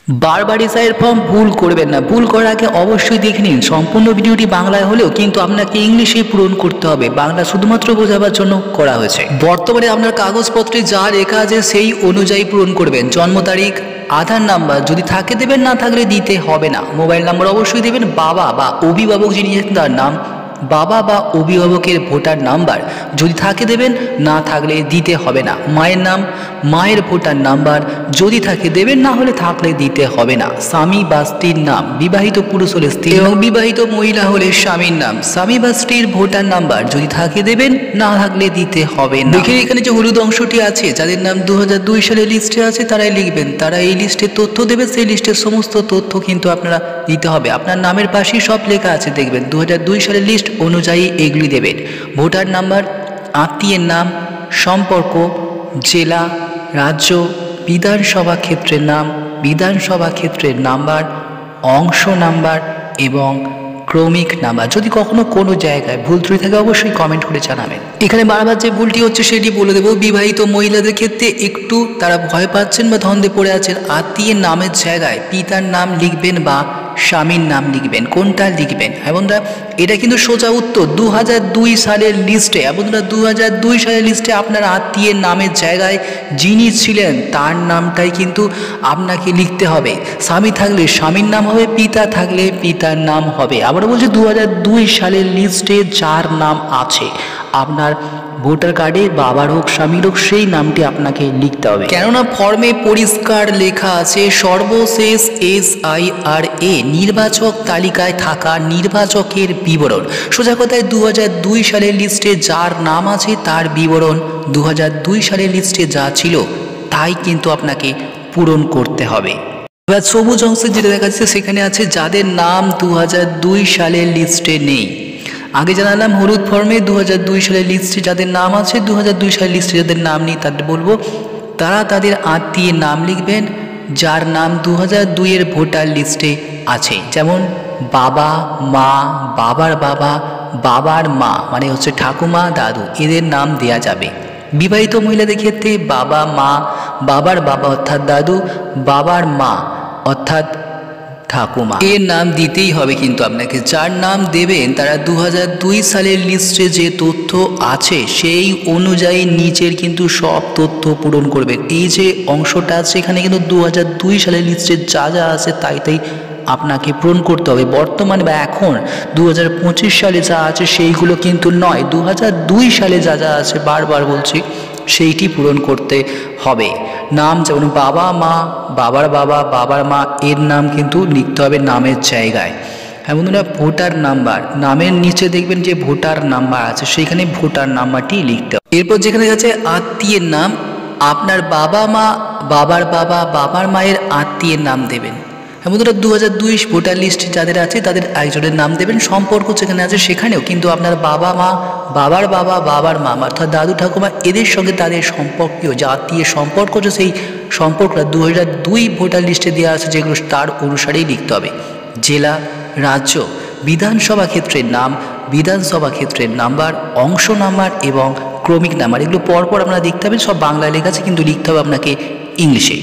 বারবার এসআইয়ের ফর্ম ভুল করবেন না। ভুল করার আগে অবশ্যই দেখে নিন সম্পূর্ণ ভিডিওটি বাংলায় হলেও কিন্তু আপনাকে ইংলিশে পূরণ করতে হবে। বাংলা শুধুমাত্র বোঝাবার জন্য করা হয়েছে। বর্তমানে আপনার কাগজপত্রে যা লেখা আছে সেই অনুযায়ী পূরণ করবেন। জন্ম তারিখ, আধার নাম্বার যদি থাকে দেবেন, না থাকলে দিতে হবে না। মোবাইল নাম্বার অবশ্যই দেবেন। বাবা বা অভিভাবক যিনি তার নাম, বাবা বা অভিভাবকের ভোটার নাম্বার যদি থাকে দেবেন, না থাকলে দিতে হবে না। মায়ের নাম, মায়ের ভোটার নাম্বার যদি থাকে দেবেন, না হলে থাকলে দিতে হবে না। স্বামী বা স্ত্রীর নাম, বিবাহিত পুরুষ হলে স্ত্রী এবং বিবাহিত মহিলা হলে স্বামীর নাম, স্বামী বা স্ত্রীর ভোটার নাম্বার যদি থাকে দেবেন, না থাকলে দিতে হবে না। দেখে এখানে যে হলুদ অংশটি আছে, যাদের নাম 2002 সালের লিস্টে আছে তারাই লিখবেন। তারা এই লিস্টে তথ্য দেবে, সেই লিস্টের সমস্ত তথ্য কিন্তু আপনারা দিতে হবে। আপনার নামের পাশেই সব লেখা আছে, দেখবেন 2002 সালের লিস্ট অনুযায়ী এগুলি দেবেন। ভোটার নাম্বার, আত্মীয়ের নাম, সম্পর্ক, জেলা, রাজ্য, বিধানসভা ক্ষেত্রের নাম, বিধানসভা ক্ষেত্রের নাম্বার, অংশ নাম্বার এবং ক্রমিক নাম্বার। যদি কখনো কোনো জায়গায় ভুল ত্রুটি থাকে অবশ্যই কমেন্ট করে জানাবেন। এখানে বারবার যে ভুলটি হচ্ছে সেটি বলে দেবো। বিবাহিত মহিলাদের ক্ষেত্রে একটু তারা ভয় পাচ্ছেন বা ধন্দে পড়ে আছেন। আত্মীয়ের নামের জায়গায় পিতার নাম লিখবেন বা স্বামীর নাম লিখবেন, কোনটা লিখবেন? এবং এটা কিন্তু সোজা উত্তর 2002 সালের লিস্টে, এবং 2002 সালের লিস্টে আপনার আত্মীয়ের নামের জায়গায় যিনি ছিলেন তার নামটাই কিন্তু আপনাকে লিখতে হবে। স্বামী থাকলে স্বামীর নাম হবে, পিতা থাকলে পিতার নাম হবে। আবার বলছি 2002 সালের লিস্টে যার নাম আছে আপনার ভোটার কার্ডে, বাবার হোক স্বামীর হোক, সেই নামটি আপনাকে লিখতে হবে। কেননা ফর্মে পরিষ্কার লেখা আছে সর্বশেষ SIRA নির্বাচক তালিকায় থাকা নির্বাচকের বিবরণ। সোজা কথায় 2002 সালের লিস্টে যার নাম আছে তার বিবরণ 2002 সালের লিস্টে যা ছিল তাই কিন্তু আপনাকে পূরণ করতে হবে। এবার সবুজ অংশে যেটা দেখা যাচ্ছে সেখানে আছে যাদের নাম 2002 সালের লিস্টে নেই। আগে জানালাম হলুদ ফর্মে 2002 সালের লিস্টে যাদের নাম আছে, 2002 সালের লিস্টে যাদের নাম নেই তাদের বলবো তারা তাদের আত্মীয়ের নাম লিখবেন যার নাম 2002 এর ভোটার লিস্টে আছে। যেমন বাবা, মা, বাবার বাবা, বাবার মা মানে হচ্ছে ঠাকুমা, দাদু, এদের নাম দেয়া যাবে। বিবাহিত মহিলাদের ক্ষেত্রে বাবা, মা, বাবার বাবা অর্থাৎ দাদু, বাবার মা অর্থাৎ ঠাকুমা, এর নাম দিতেই হবে কিন্তু আপনাকে। যার নাম দেবেন তারা 2002 সালের লিস্টে যে তথ্য আছে সেই অনুযায়ী নিচের কিন্তু সব তথ্য পূরণ করবেন। এই যে অংশটা আছে এখানে কিন্তু 2002 সালের লিস্টে যা যা আছে তাই আপনাকে পূরণ করতে হবে। বর্তমানে বা এখন 2025 সালে যা আছে সেইগুলো কিন্তু নয়, 2002 সালে যা যা আছে বারবার বলছি সেইটি পূরণ করতে হবে। নাম যেমন বাবা, মা, বাবার বাবা, বাবার মা, এর নাম কিন্তু লিখতে হবে নামের জায়গায়। হ্যাঁ বন্ধুরা, ভোটার নাম্বার, নামের নিচে দেখবেন যে ভোটার নাম্বার আছে সেইখানে ভোটার নাম্বারটি লিখতে হবে। এরপর যেখানে আছে আত্মীয়ের নাম, আপনার বাবা মা, বাবার বাবা, বাবার মায়ের আত্মীয়ের নাম দেবেন। বন্ধুরা 2002 ভোটার লিস্ট যাদের আছে তাদের একজনের নাম দেবেন। সম্পর্ক যেখানে আছে সেখানেও কিন্তু আপনার বাবা মা, বাবার বাবা, বাবার মা অর্থাৎ দাদু ঠাকুমা এদের সঙ্গে তাদের সম্পর্কীয় যে আত্মীয় সম্পর্ক আছে সেই সম্পর্কটা 2002 ভোটার লিস্টে দেওয়া আছে যেগুলো তার অনুসারেই লিখতে হবে। জেলা, রাজ্য, বিধানসভা ক্ষেত্রের নাম, বিধানসভা ক্ষেত্রের নাম্বার, অংশ নাম্বার এবং ক্রমিক নাম্বার, এগুলো পরপর আপনারা দেখতে হবে। সব বাংলায় লেখা আছে কিন্তু লিখতে হবে আপনাকে ইংলিশে।